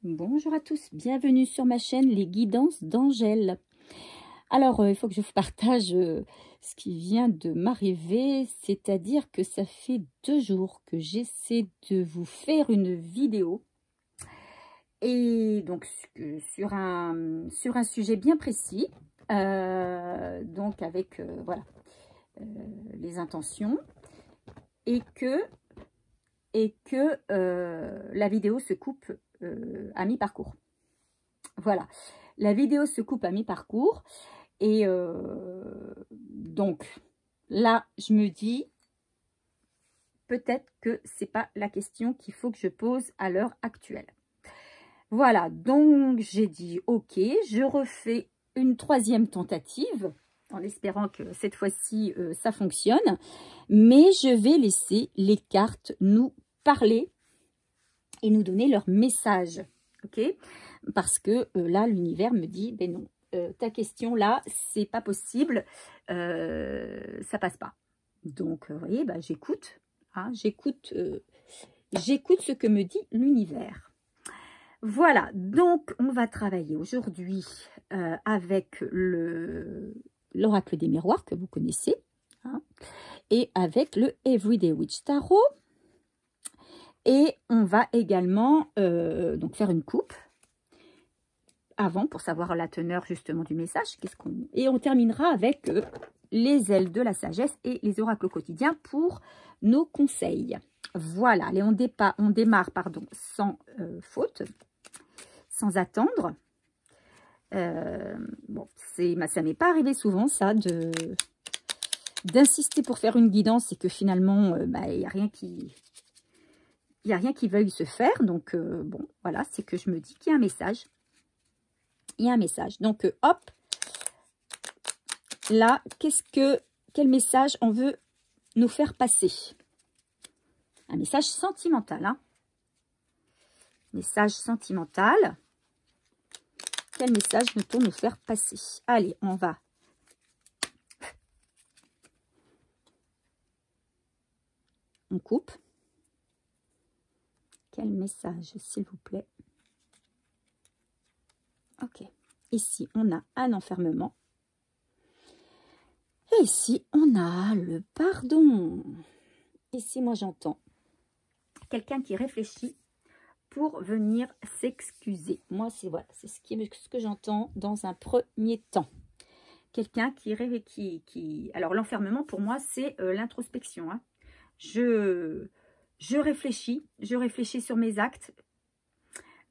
Bonjour à tous, bienvenue sur ma chaîne Les Guidances d'Angèle. Alors, il faut que je vous partage ce qui vient de m'arriver, c'est-à-dire que ça fait 2 jours que j'essaie de vous faire une vidéo. Et donc, sur un sujet bien précis, donc avec voilà, les intentions, et que la vidéo se coupe à mi-parcours. Voilà, la vidéo se coupe à mi-parcours et donc là, je me dis peut-être que c'est pas la question qu'il faut que je pose à l'heure actuelle. Voilà, donc j'ai dit ok, je refais une 3e tentative en espérant que cette fois-ci ça fonctionne, mais je vais laisser les cartes nous parler et nous donner leur message, ok? Parce que là, l'univers me dit, ben non, ta question là, c'est pas possible, ça passe pas. Donc, vous voyez, ben, j'écoute, hein, j'écoute ce que me dit l'univers. Voilà, donc on va travailler aujourd'hui avec l'oracle des miroirs que vous connaissez, hein, et avec le Everyday Witch Tarot. Et on va également donc faire une coupe avant pour savoir la teneur justement du message. Et on terminera avec les ailes de la sagesse et les oracles quotidiens pour nos conseils. Voilà, allez, on démarre pardon, sans faute, sans attendre. Bon, ça m'est pas arrivé souvent ça d'insister pour faire une guidance et que finalement il n'y a rien qui... Il n'y a rien qui veuille se faire, donc bon, voilà, c'est que je me dis qu'il y a un message. Il y a un message. Donc, hop, là, quel message on veut nous faire passer? Un message sentimental, hein. Message sentimental. Quel message peut-on nous faire passer? Allez, on va. On coupe. Quel message, s'il vous plaît? Ok. Ici, on a un enfermement. Et ici, on a le pardon. Ici, moi, j'entends quelqu'un qui réfléchit pour venir s'excuser. Moi, c'est voilà, c'est ce que j'entends dans un premier temps. Quelqu'un qui... Alors, l'enfermement, pour moi, c'est l'introspection. Hein. Je réfléchis sur mes actes,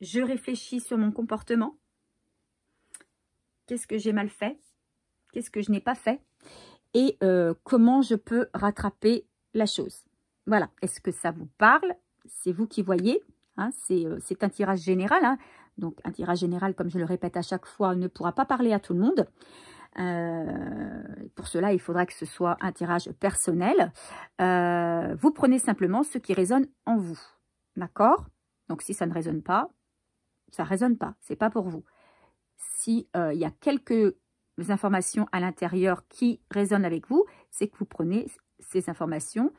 je réfléchis sur mon comportement. Qu'est-ce que j'ai mal fait? Qu'est-ce que je n'ai pas fait? Et comment je peux rattraper la chose? Voilà, est-ce que ça vous parle? C'est vous qui voyez, hein, c'est un tirage général. Hein. Donc un tirage général, comme je le répète à chaque fois, ne pourra pas parler à tout le monde. Pour cela, il faudra que ce soit un tirage personnel. Vous prenez simplement ce qui résonne en vous. D'accord? Donc, si ça ne résonne pas, ça ne résonne pas. Ce n'est pas pour vous. Si il y a quelques informations à l'intérieur qui résonnent avec vous, c'est que vous prenez ces informations,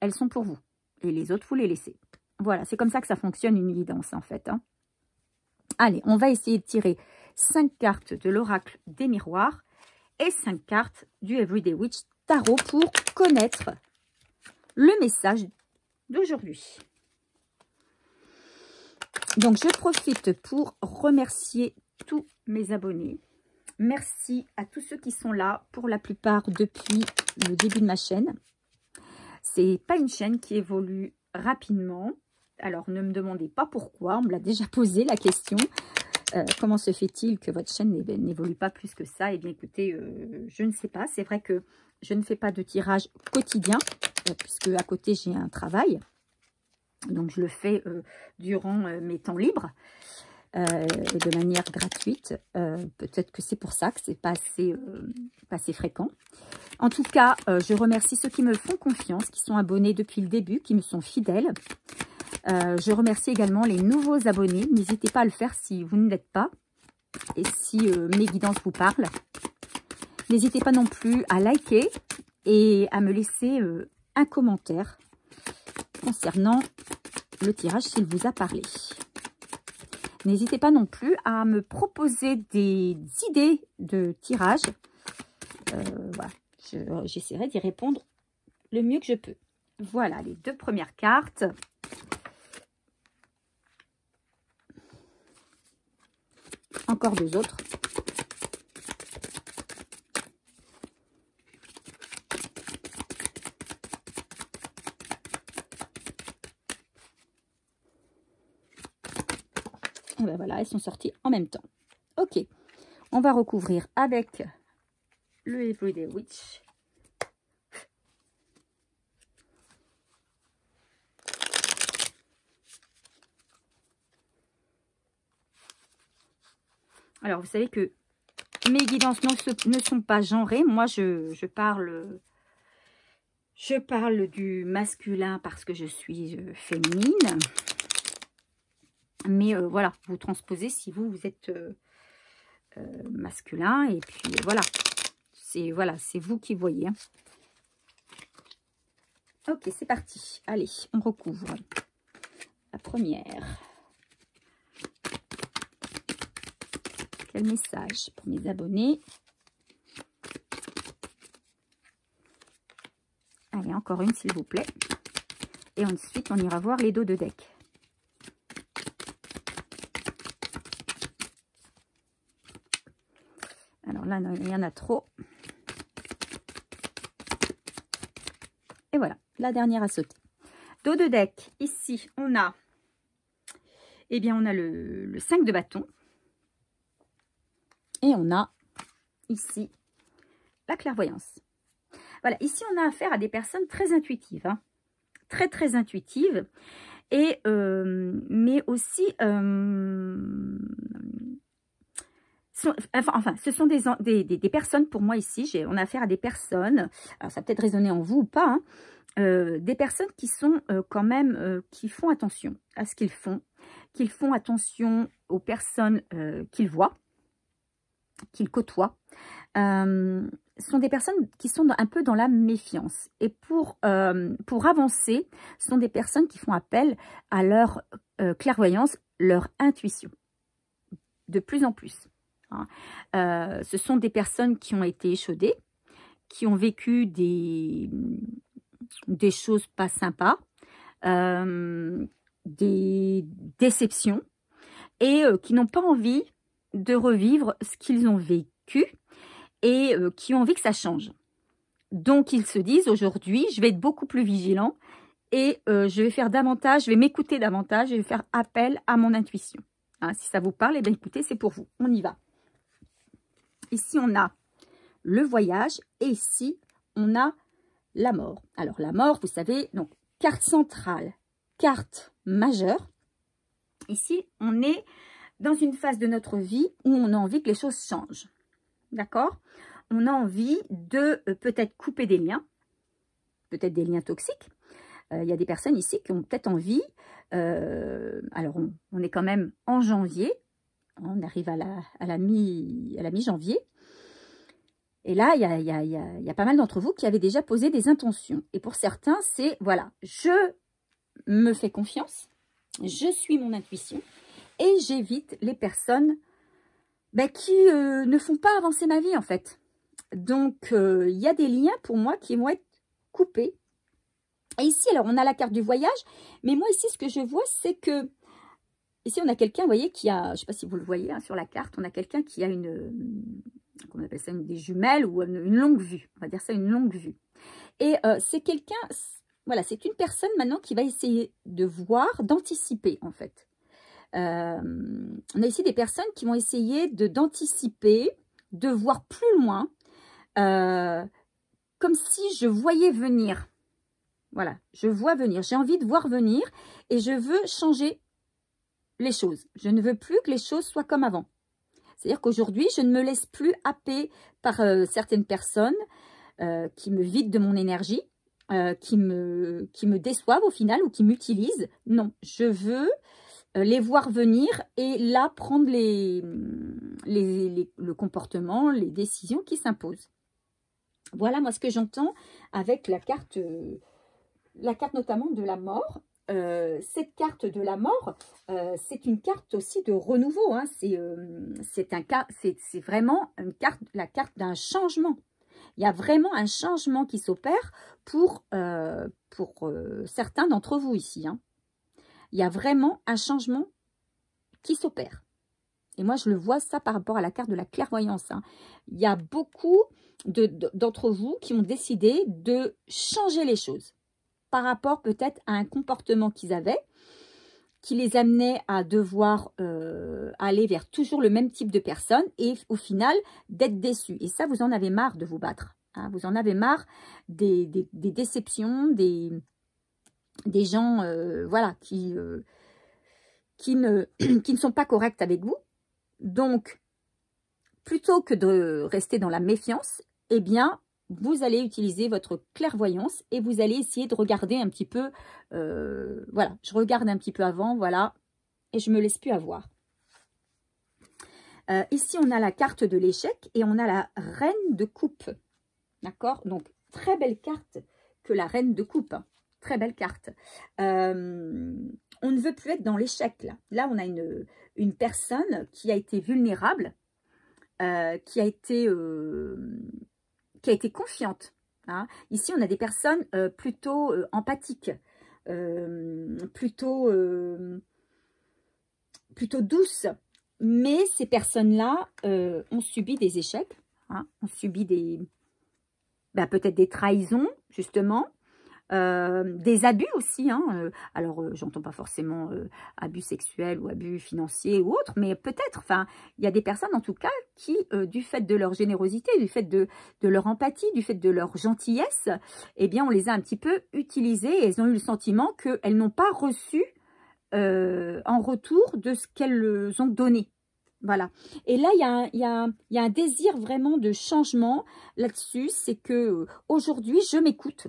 elles sont pour vous. Et les autres, vous les laissez. Voilà, c'est comme ça que ça fonctionne une guidance, en fait. Hein. Allez, on va essayer de tirer 5 cartes de l'oracle des miroirs et 5 cartes du Everyday Witch Tarot pour connaître le message d'aujourd'hui. Donc, je profite pour remercier tous mes abonnés. Merci à tous ceux qui sont là, pour la plupart depuis le début de ma chaîne. C'est pas une chaîne qui évolue rapidement. Alors, ne me demandez pas pourquoi, on me l'a déjà posé la question. Comment se fait-il que votre chaîne n'évolue pas plus que ça? Eh bien, écoutez, je ne sais pas. C'est vrai que je ne fais pas de tirage quotidien, puisque à côté, j'ai un travail. Donc, je le fais durant mes temps libres, de manière gratuite. Peut-être que c'est pour ça que c'est pas assez fréquent. En tout cas, je remercie ceux qui me font confiance, qui sont abonnés depuis le début, qui me sont fidèles. Je remercie également les nouveaux abonnés. N'hésitez pas à le faire si vous ne l'êtes pas et si mes guidances vous parlent. N'hésitez pas non plus à liker et à me laisser un commentaire concernant le tirage s'il vous a parlé. Donc, n'hésitez pas non plus à me proposer des idées de tirage. Voilà, j'essaierai d'y répondre le mieux que je peux. Voilà les 2 premières cartes. Encore 2 autres. Et ben voilà, elles sont sorties en même temps. Ok, on va recouvrir avec le Everyday Witch. Alors, vous savez que mes guidances ne sont pas genrées. Moi, je parle du masculin parce que je suis féminine. Mais voilà, vous transposez si vous êtes masculin. Et puis voilà, c'est vous qui voyez. Hein. Ok, c'est parti. Allez, on recouvre. La première. Quel message pour mes abonnés? Allez, encore une s'il vous plaît. Et ensuite, on ira voir les dos de deck. Alors là, il y en a trop. Et voilà, la dernière à sauter. Dos de deck, ici, on a, eh bien, on a le 5 de bâton. Et on a ici la clairvoyance. Voilà, ici on a affaire à des personnes très intuitives. Hein, très intuitives. Et, mais aussi, ce sont des personnes, pour moi ici, on a affaire à des personnes, alors ça a peut-être résonné en vous ou pas, hein, des personnes qui sont quand même, qui font attention à ce qu'ils font attention aux personnes qu'ils voient, qu'ils côtoient, sont des personnes qui sont un peu dans la méfiance. Et pour avancer, ce sont des personnes qui font appel à leur clairvoyance, leur intuition, de plus en plus. Hein. Ce sont des personnes qui ont été échaudées, qui ont vécu des choses pas sympas, des déceptions, et qui n'ont pas envie de revivre ce qu'ils ont vécu et qui ont envie que ça change. Donc, ils se disent aujourd'hui, je vais être beaucoup plus vigilant et je vais faire davantage, je vais m'écouter davantage et je vais faire appel à mon intuition. Hein, si ça vous parle, eh bien écoutez, c'est pour vous. On y va. Ici, on a le voyage et ici, on a la mort. Alors, la mort, vous savez, donc carte centrale, carte majeure. Ici, on est dans une phase de notre vie où on a envie que les choses changent. D'accord? On a envie de peut-être couper des liens, peut-être des liens toxiques. Il y a des personnes ici qui ont peut-être envie, alors on est quand même en janvier, on arrive à la mi-janvier, et là, il y a pas mal d'entre vous qui avaient déjà posé des intentions. Et pour certains, c'est, voilà, je me fais confiance, je suis mon intuition, et j'évite les personnes qui ne font pas avancer ma vie, en fait. Donc, il y a des liens, pour moi, qui vont être coupés. Et ici, alors, on a la carte du voyage. Mais moi, ici, ce que je vois, c'est que... Ici, on a quelqu'un, vous voyez, qui a... Je ne sais pas si vous le voyez, hein, sur la carte. On a quelqu'un qui a comment on appelle ça, des jumelles ou une longue vue. On va dire ça, une longue vue. Et c'est quelqu'un... Voilà, c'est une personne, maintenant, qui va essayer de voir, d'anticiper, en fait. On a ici des personnes qui vont essayer d'anticiper, de voir plus loin, comme si je voyais venir. Voilà, je vois venir, j'ai envie de voir venir et je veux changer les choses. Je ne veux plus que les choses soient comme avant. C'est-à-dire qu'aujourd'hui, je ne me laisse plus happer par certaines personnes qui me vident de mon énergie, qui me déçoivent au final ou qui m'utilisent. Non, je veux... les voir venir et là prendre le comportement, les décisions qui s'imposent. Voilà moi ce que j'entends avec la carte notamment de la mort cette carte de la mort, c'est une carte aussi de renouveau. Hein. C'est vraiment la carte d'un changement. Il y a vraiment un changement qui s'opère pour certains d'entre vous ici. Hein. Il y a vraiment un changement qui s'opère. Et moi, je le vois ça par rapport à la carte de la clairvoyance. Hein. Il y a beaucoup d'entre vous qui ont décidé de changer les choses par rapport peut-être à un comportement qu'ils avaient, qui les amenait à devoir aller vers toujours le même type de personne et au final d'être déçus. Et ça, vous en avez marre de vous battre. Hein. Vous en avez marre des déceptions, des gens voilà, qui ne sont pas corrects avec vous. Donc, plutôt que de rester dans la méfiance, eh bien, vous allez utiliser votre clairvoyance et vous allez essayer de regarder un petit peu, voilà, je regarde un petit peu avant, voilà, et je ne me laisse plus avoir. Ici, on a la carte de l'échec et on a la reine de coupe, d'accord? Donc, très belle carte que la reine de coupe, hein. Très belle carte. On ne veut plus être dans l'échec, là. Là, on a une personne qui a été vulnérable, qui a été confiante. Hein. Ici, on a des personnes plutôt empathiques, plutôt douces. Mais ces personnes-là ont subi des échecs, hein, ont subi peut-être des trahisons, justement. Des abus aussi, hein. Alors j'entends pas forcément abus sexuels ou abus financiers ou autres, mais peut-être, enfin, il y a des personnes en tout cas qui, du fait de leur générosité, du fait de leur empathie, du fait de leur gentillesse, eh bien on les a un petit peu utilisées et elles ont eu le sentiment qu'elles n'ont pas reçu en retour de ce qu'elles ont donné. Voilà. Et là, il y a un désir vraiment de changement là-dessus, c'est que aujourd'hui je m'écoute.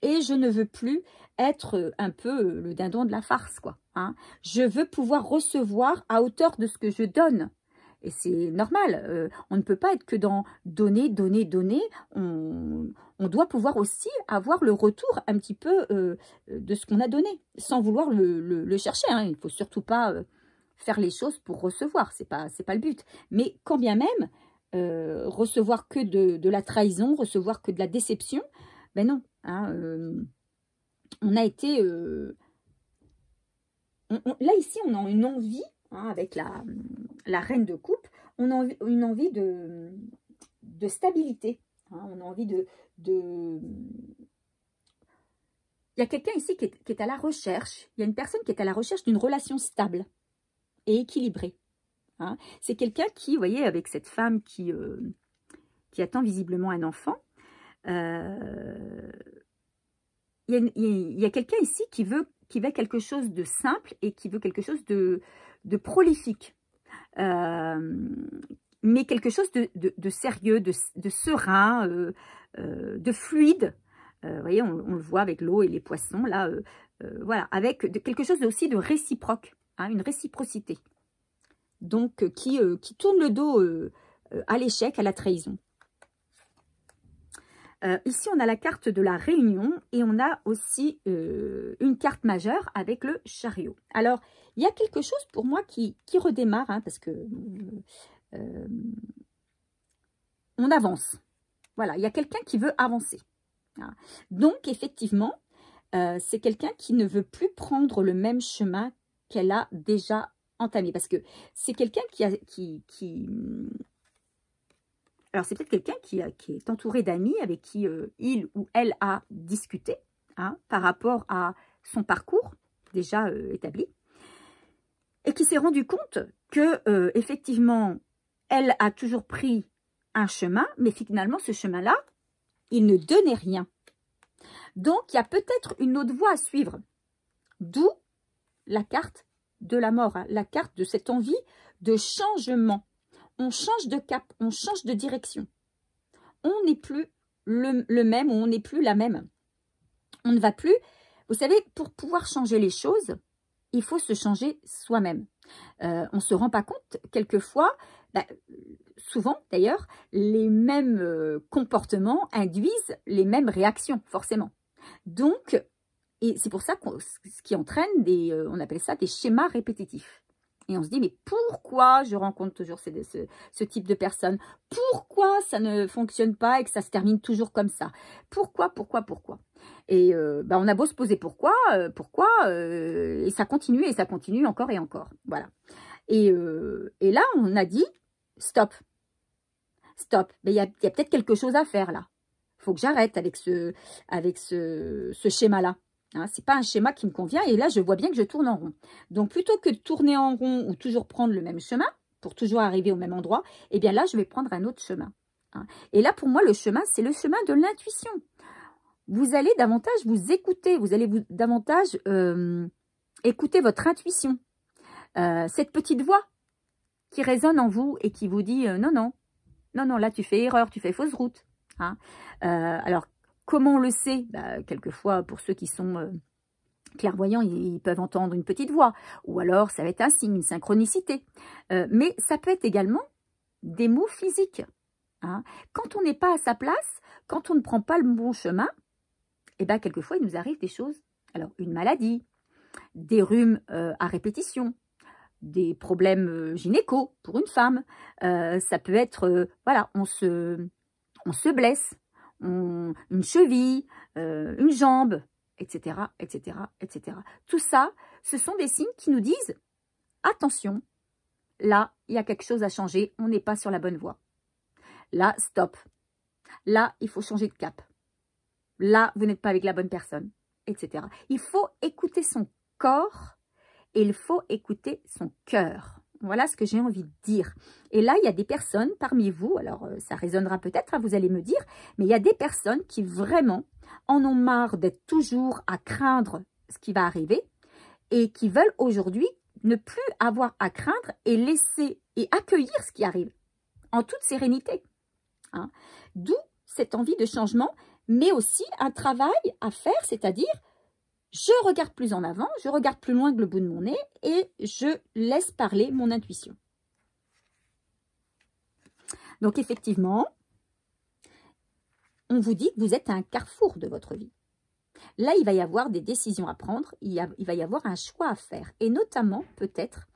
Et je ne veux plus être un peu le dindon de la farce, quoi. Hein. Je veux pouvoir recevoir à hauteur de ce que je donne. Et c'est normal. On ne peut pas être que dans donner, donner, donner. On doit pouvoir aussi avoir le retour un petit peu de ce qu'on a donné, sans vouloir le chercher. Hein. Il ne faut surtout pas faire les choses pour recevoir. C'est pas le but. Mais quand bien même, recevoir que de la trahison, recevoir que de la déception, ben non. Hein, on a été... là, ici, on a une envie, hein, avec la reine de coupe, on a une envie de stabilité. Hein, on a envie de... Il y a quelqu'un ici qui est à la recherche, il y a une personne qui est à la recherche d'une relation stable et équilibrée. Hein. C'est quelqu'un qui, vous voyez, avec cette femme qui attend visiblement un enfant, il y a quelqu'un ici qui veut quelque chose de simple et qui veut quelque chose de prolifique, mais quelque chose de sérieux, de serein, de fluide. Vous voyez, on le voit avec l'eau et les poissons, là, voilà, avec quelque chose aussi de réciproque, hein, une réciprocité. Donc, qui tourne le dos à l'échec, à la trahison. Ici, on a la carte de la réunion et on a aussi une carte majeure avec le chariot. Alors, il y a quelque chose pour moi qui redémarre, hein, parce que on avance. Voilà, il y a quelqu'un qui veut avancer. Hein. Donc, effectivement, c'est quelqu'un qui ne veut plus prendre le même chemin qu'elle a déjà entamé. Parce que c'est quelqu'un alors, c'est peut-être quelqu'un qui est entouré d'amis avec qui il ou elle a discuté, hein, par rapport à son parcours déjà établi et qui s'est rendu compte que, effectivement, elle a toujours pris un chemin, mais finalement, ce chemin-là, il ne donnait rien. Donc, il y a peut-être une autre voie à suivre. D'où la carte de la mort, hein, la carte de cette envie de changement. On change de cap, on change de direction. On n'est plus le même ou on n'est plus la même. On ne va plus... Vous savez, pour pouvoir changer les choses, il faut se changer soi-même. On ne se rend pas compte, quelquefois, souvent d'ailleurs, les mêmes comportements induisent les mêmes réactions, forcément. Donc, Et c'est pour ça ce qui entraîne on appelle ça des schémas répétitifs. Et on se dit, mais pourquoi je rencontre toujours ce type de personnes? Pourquoi ça ne fonctionne pas et que ça se termine toujours comme ça? Pourquoi? Et on a beau se poser pourquoi, et ça continue encore et encore. Voilà. Et là, on a dit, stop. Mais il y a peut-être quelque chose à faire là. Il faut que j'arrête avec ce schéma-là. Hein, c'est pas un schéma qui me convient et là je vois bien que je tourne en rond. Donc plutôt que de tourner en rond ou toujours prendre le même chemin pour toujours arriver au même endroit, eh bien là je vais prendre un autre chemin. Hein. Et là pour moi le chemin c'est le chemin de l'intuition. Vous allez davantage vous écouter, vous allez davantage écouter votre intuition. Cette petite voix qui résonne en vous et qui vous dit non, là tu fais erreur, tu fais fausse route. Hein. Alors comment on le sait? Quelquefois, pour ceux qui sont clairvoyants, ils peuvent entendre une petite voix. Ou alors, ça va être un signe, une synchronicité. Mais ça peut être également des mots physiques. Hein. Quand on n'est pas à sa place, quand on ne prend pas le bon chemin, quelquefois, il nous arrive des choses. Alors, une maladie, des rhumes à répétition, des problèmes gynéco pour une femme. Ça peut être, on se blesse. Une cheville, une jambe, etc., etc., etc. Tout ça, ce sont des signes qui nous disent « Attention, là, il y a quelque chose à changer, on n'est pas sur la bonne voie. Là, stop. Là, il faut changer de cap. Là, vous n'êtes pas avec la bonne personne, etc. » Il faut écouter son corps et il faut écouter son cœur. Voilà ce que j'ai envie de dire. Et là, il y a des personnes parmi vous, alors ça résonnera peut-être, hein, vous allez me dire, mais il y a des personnes qui vraiment en ont marre d'être toujours à craindre ce qui va arriver et qui veulent aujourd'hui ne plus avoir à craindre et laisser et accueillir ce qui arrive en toute sérénité. Hein. D'où cette envie de changement, mais aussi un travail à faire, c'est-à-dire je regarde plus en avant, je regarde plus loin que le bout de mon nez et je laisse parler mon intuition. Donc effectivement, on vous dit que vous êtes à un carrefour de votre vie. Là, il va y avoir des décisions à prendre, il va y avoir un choix à faire. Et notamment, peut-être,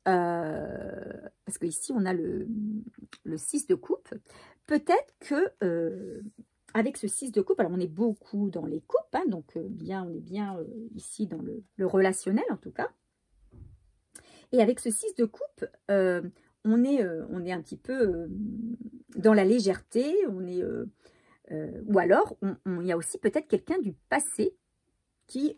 parce qu'ici, on a le 6 de coupe, peut-être que... avec ce 6 de coupe, alors on est beaucoup dans les coupes, hein, donc on est bien ici dans le relationnel en tout cas. Et avec ce 6 de coupe, on est un petit peu dans la légèreté, ou alors il y a aussi peut-être quelqu'un du passé qui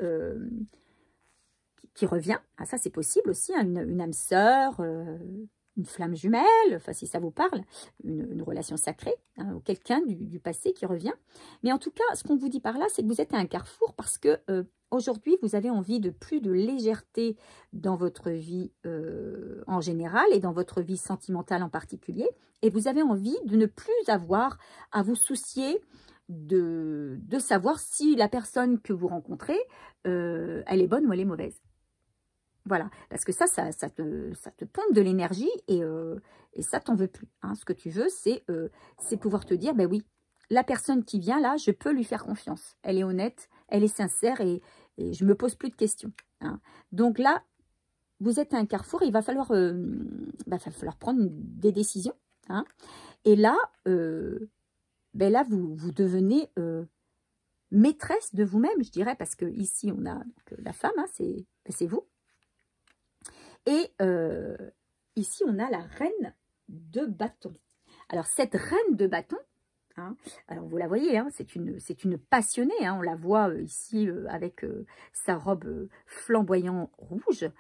revient. Ah, ça c'est possible aussi, hein, une âme sœur, une flamme jumelle, enfin si ça vous parle, une relation sacrée, hein, ou quelqu'un du passé qui revient. Mais en tout cas, ce qu'on vous dit par là, c'est que vous êtes à un carrefour parce que aujourd'hui, vous avez envie de plus de légèreté dans votre vie en général et dans votre vie sentimentale en particulier. Et vous avez envie de ne plus avoir à vous soucier de savoir si la personne que vous rencontrez, elle est bonne ou elle est mauvaise. Voilà, parce que ça te pompe de l'énergie et ça, t'en veux plus. Hein. Ce que tu veux, c'est pouvoir te dire, ben oui, la personne qui vient là, je peux lui faire confiance. Elle est honnête, elle est sincère et je ne me pose plus de questions. Hein. Donc là, vous êtes à un carrefour, il va falloir prendre des décisions. Hein. Et là, là vous devenez maîtresse de vous-même, je dirais, parce que ici, on a donc, la femme, hein, c'est vous. Et ici, on a la reine de bâton. Alors, cette reine de bâton, hein, alors vous la voyez, hein, c'est une passionnée. Hein, on la voit ici avec sa robe flamboyant rouge.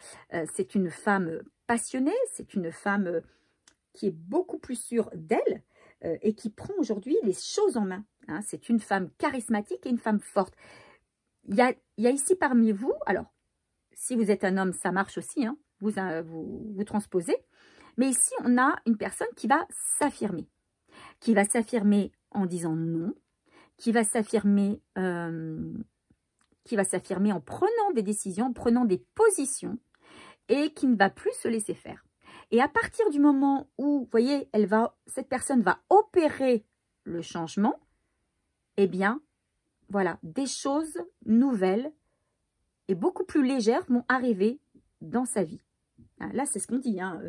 C'est une femme passionnée, c'est une femme qui est beaucoup plus sûre d'elle et qui prend aujourd'hui les choses en main. Hein, c'est une femme charismatique et une femme forte. Il y a ici parmi vous, alors, si vous êtes un homme, ça marche aussi, hein, vous transposez. Mais ici, on a une personne qui va s'affirmer en disant non, qui va s'affirmer en prenant des décisions, en prenant des positions et qui ne va plus se laisser faire. Et à partir du moment où, vous voyez, cette personne va opérer le changement, eh bien, voilà, des choses nouvelles et beaucoup plus légères vont arriver dans sa vie. Là, c'est ce qu'on dit. Hein.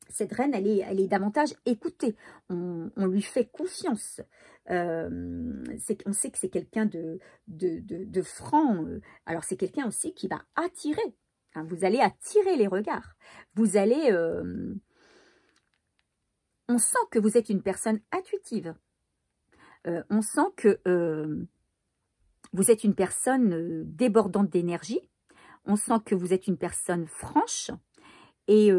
Cette reine, elle est davantage écoutée. On lui fait confiance. On sait que c'est quelqu'un de franc. Alors, c'est quelqu'un aussi qui va attirer. Hein, vous allez attirer les regards. Vous allez... on sent que vous êtes une personne intuitive. On sent que vous êtes une personne débordante d'énergie. On sent que vous êtes une personne franche. Et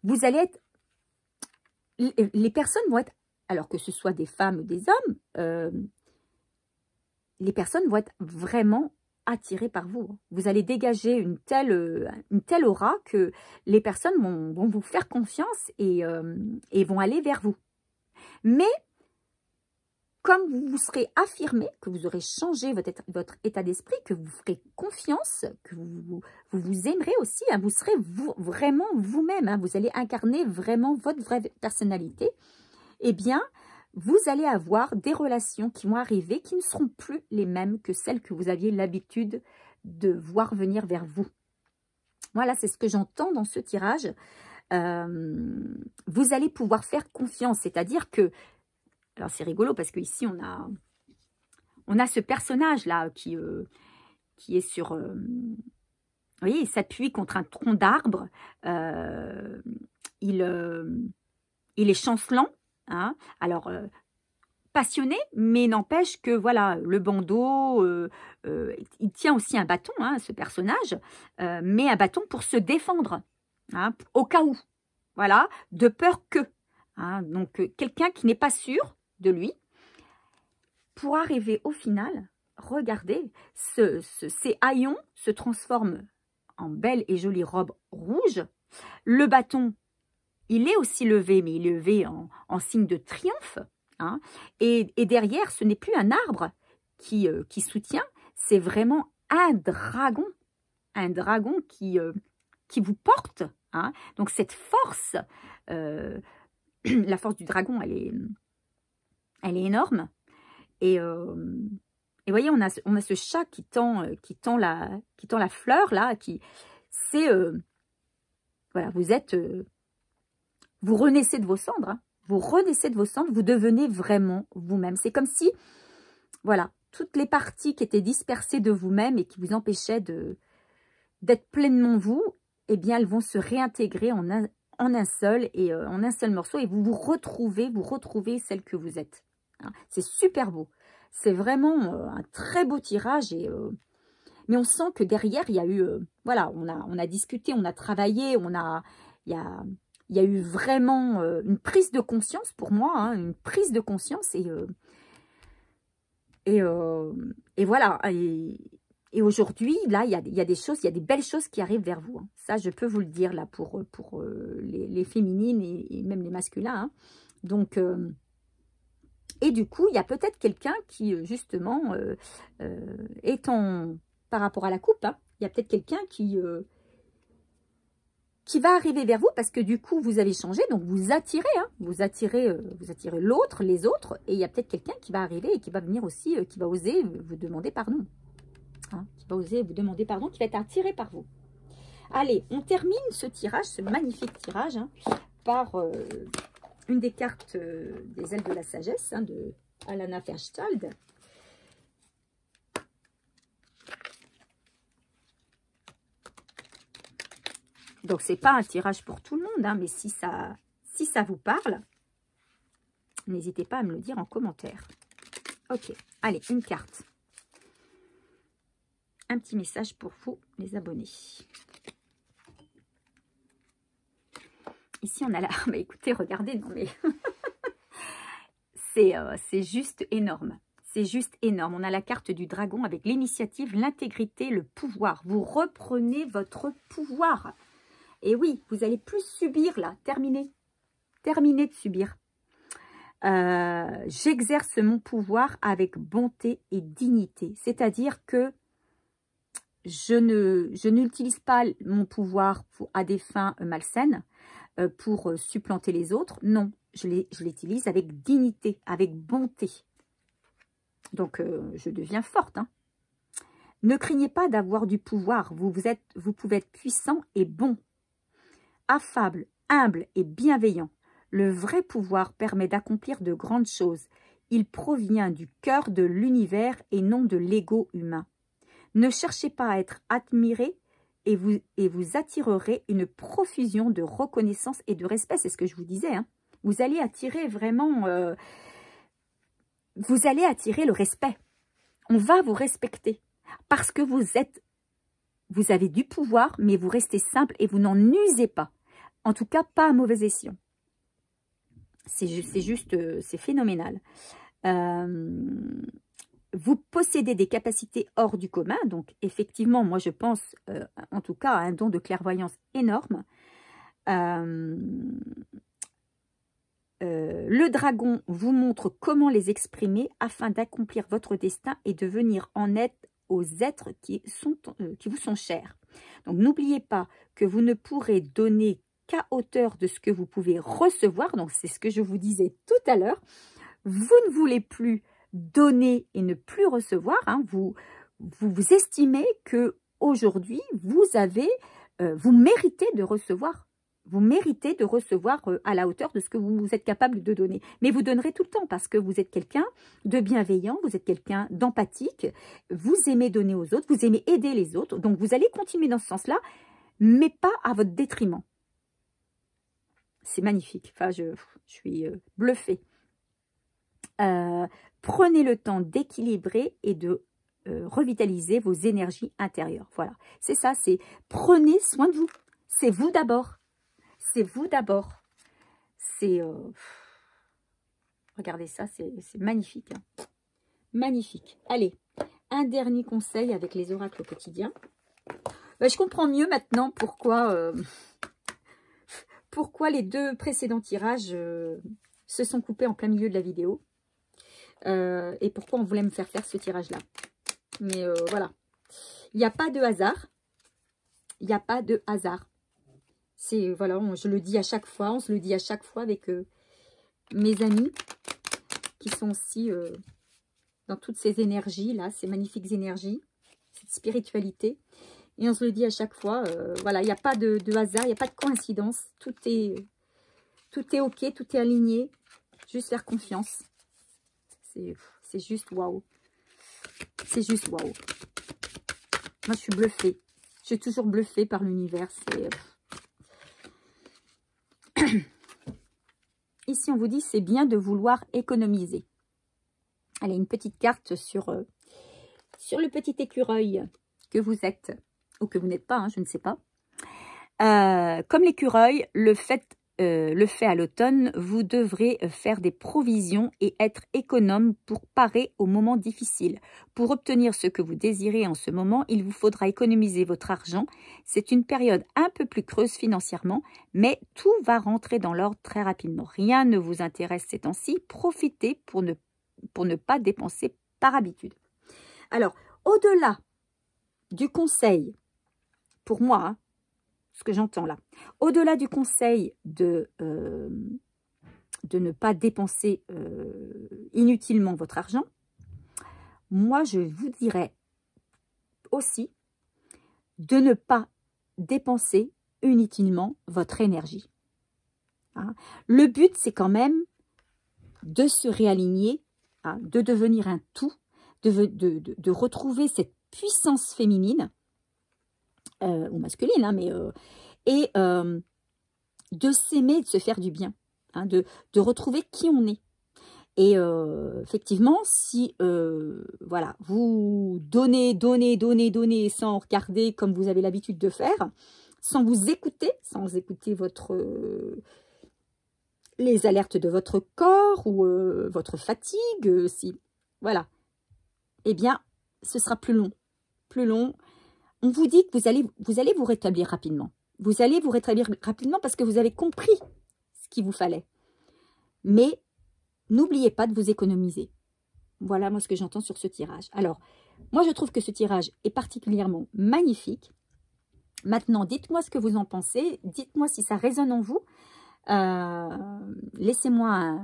vous allez être... Les personnes vont être... Alors que ce soit des femmes ou des hommes, les personnes vont être vraiment attirées par vous. Vous allez dégager une telle aura que les personnes vont vous faire confiance et vont aller vers vous. Mais comme vous vous serez affirmé, que vous aurez changé votre état d'esprit, que vous ferez confiance, que vous aimerez aussi, hein, vous serez vraiment vous-même, hein, vous allez incarner vraiment votre vraie personnalité, eh bien, vous allez avoir des relations qui vont arriver qui ne seront plus les mêmes que celles que vous aviez l'habitude de voir venir vers vous. Voilà, c'est ce que j'entends dans ce tirage. Vous allez pouvoir faire confiance, c'est-à-dire que, alors c'est rigolo parce qu'ici on a ce personnage-là qui est sur... vous voyez, il s'appuie contre un tronc d'arbre, il est chancelant, hein, alors passionné, mais n'empêche que voilà, le bandeau, il tient aussi un bâton, hein, ce personnage, mais un bâton pour se défendre, hein, au cas où, voilà, de peur que. Hein, donc quelqu'un qui n'est pas sûr de lui, pour arriver au final, regardez, ces haillons se transforment en belle et jolie robe rouge. Le bâton, il est aussi levé, mais il est levé en signe de triomphe. Hein, et derrière, ce n'est plus un arbre qui soutient, c'est vraiment un dragon qui vous porte. Hein. Donc cette force, la force du dragon, elle est énorme. Et voyez, on a ce chat qui tend la fleur là, c'est voilà, vous renaissez de vos cendres, hein, vous renaissez de vos cendres, vous devenez vraiment vous-même. C'est comme si, voilà, toutes les parties qui étaient dispersées de vous-même et qui vous empêchaient d'être pleinement vous, eh bien, elles vont se réintégrer en un seul et en un seul morceau et vous retrouvez celle que vous êtes. Hein. C'est super beau. C'est vraiment un très beau tirage. Mais on sent que derrière, il y a eu... voilà, on a discuté, on a travaillé, il y a eu vraiment une prise de conscience pour moi. Hein, une prise de conscience. Et voilà. Et aujourd'hui, là, il y a des choses, il y a des belles choses qui arrivent vers vous. Hein. Ça, je peux vous le dire là pour les féminines et même les masculins. Hein. Donc... et du coup, il y a peut-être quelqu'un qui, justement, par rapport à la coupe, hein, il y a peut-être quelqu'un qui va arriver vers vous parce que du coup, vous avez changé. Donc, vous attirez, hein, vous attirez l'autre, les autres. Et il y a peut-être quelqu'un qui va arriver et qui va venir aussi, qui va oser vous demander pardon. Hein, qui va oser vous demander pardon, qui va être attiré par vous. Allez, on termine ce tirage, ce magnifique tirage, hein, par... une des cartes des ailes de la sagesse, hein, de Alana Fairchild. Donc, ce n'est pas un tirage pour tout le monde, hein, mais si ça vous parle, n'hésitez pas à me le dire en commentaire. Ok, allez, une carte. Un petit message pour vous, les abonnés. Ici, on a la... Bah, écoutez, regardez, non mais... c'est juste énorme. C'est juste énorme. On a la carte du dragon avec l'initiative, l'intégrité, le pouvoir. Vous reprenez votre pouvoir. Et oui, vous n'allez plus subir là. Terminez. Terminez de subir. J'exerce mon pouvoir avec bonté et dignité. C'est-à-dire que je n'utilise pas mon pouvoir à des fins malsaines. Pour supplanter les autres. Non, je l'utilise avec dignité, avec bonté. Donc, je deviens forte. Hein. Ne craignez pas d'avoir du pouvoir. Vous pouvez être puissant et bon, affable, humble et bienveillant. Le vrai pouvoir permet d'accomplir de grandes choses. Il provient du cœur de l'univers et non de l'ego humain. Ne cherchez pas à être admiré et vous attirerez une profusion de reconnaissance et de respect. C'est ce que je vous disais. Hein. Vous allez attirer vraiment... vous allez attirer le respect. On va vous respecter parce que vous avez du pouvoir, mais vous restez simple et vous n'en usez pas. En tout cas, pas à mauvais escient. C'est phénoménal. Vous possédez des capacités hors du commun. Donc, effectivement, moi, je pense, en tout cas, à un don de clairvoyance énorme. Le dragon vous montre comment les exprimer afin d'accomplir votre destin et de venir en aide aux êtres qui vous sont chers. Donc, n'oubliez pas que vous ne pourrez donner qu'à hauteur de ce que vous pouvez recevoir. Donc, c'est ce que je vous disais tout à l'heure. Vous ne voulez plus donner et ne plus recevoir. Hein. Vous estimez que aujourd'hui vous méritez de recevoir. Vous méritez de recevoir à la hauteur de ce que vous êtes capable de donner. Mais vous donnerez tout le temps parce que vous êtes quelqu'un de bienveillant, vous êtes quelqu'un d'empathique, vous aimez donner aux autres, vous aimez aider les autres. Donc, vous allez continuer dans ce sens-là, mais pas à votre détriment. C'est magnifique. Enfin, je suis bluffée. Prenez le temps d'équilibrer et de revitaliser vos énergies intérieures. Voilà, c'est ça, c'est prenez soin de vous. C'est vous d'abord. C'est vous d'abord. C'est... regardez ça, c'est magnifique. Hein. Magnifique. Allez, un dernier conseil avec les oracles au quotidien. Je comprends mieux maintenant pourquoi les deux précédents tirages se sont coupés en plein milieu de la vidéo. Et pourquoi on voulait me faire ce tirage-là. Mais voilà. Il n'y a pas de hasard. Il n'y a pas de hasard. C'est, voilà, je le dis à chaque fois. On se le dit à chaque fois avec mes amis qui sont aussi dans toutes ces énergies-là, ces magnifiques énergies, cette spiritualité. Et on se le dit à chaque fois. Voilà, il n'y a pas de hasard, il n'y a pas de coïncidence. Tout est OK, tout est aligné. Juste faire confiance. C'est juste waouh. C'est juste waouh. Moi, je suis bluffée. Je suis toujours bluffée par l'univers. Ici, on vous dit, c'est bien de vouloir économiser. Allez, une petite carte sur le petit écureuil que vous êtes. Ou que vous n'êtes pas, hein, je ne sais pas. Comme l'écureuil, le fait à l'automne, vous devrez faire des provisions et être économe pour parer aux moments difficiles. Pour obtenir ce que vous désirez en ce moment, il vous faudra économiser votre argent. C'est une période un peu plus creuse financièrement, mais tout va rentrer dans l'ordre très rapidement. Rien ne vous intéresse ces temps-ci. Profitez pour ne pas dépenser par habitude. Alors, au-delà du conseil, pour moi, hein, ce que j'entends là, au-delà du conseil de ne pas dépenser inutilement votre argent, moi je vous dirais aussi de ne pas dépenser inutilement votre énergie. Hein. Le but, c'est quand même de se réaligner, hein, de devenir un tout, de retrouver cette puissance féminine, ou masculine, hein, mais et de s'aimer, de se faire du bien, hein, de retrouver qui on est. Et effectivement, si voilà, vous donnez sans regarder comme vous avez l'habitude de faire, sans vous écouter, les alertes de votre corps ou votre fatigue, si voilà, eh bien, ce sera plus long, plus long. On vous dit que vous allez vous rétablir rapidement. Vous allez vous rétablir rapidement parce que vous avez compris ce qu'il vous fallait. Mais n'oubliez pas de vous économiser. Voilà moi ce que j'entends sur ce tirage. Alors, moi je trouve que ce tirage est particulièrement magnifique. Maintenant, dites-moi ce que vous en pensez. Dites-moi si ça résonne en vous. Laissez-moi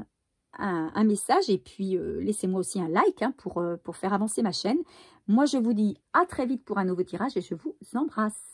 un message et puis laissez-moi aussi un like hein, pour faire avancer ma chaîne. Moi, je vous dis à très vite pour un nouveau tirage et je vous embrasse.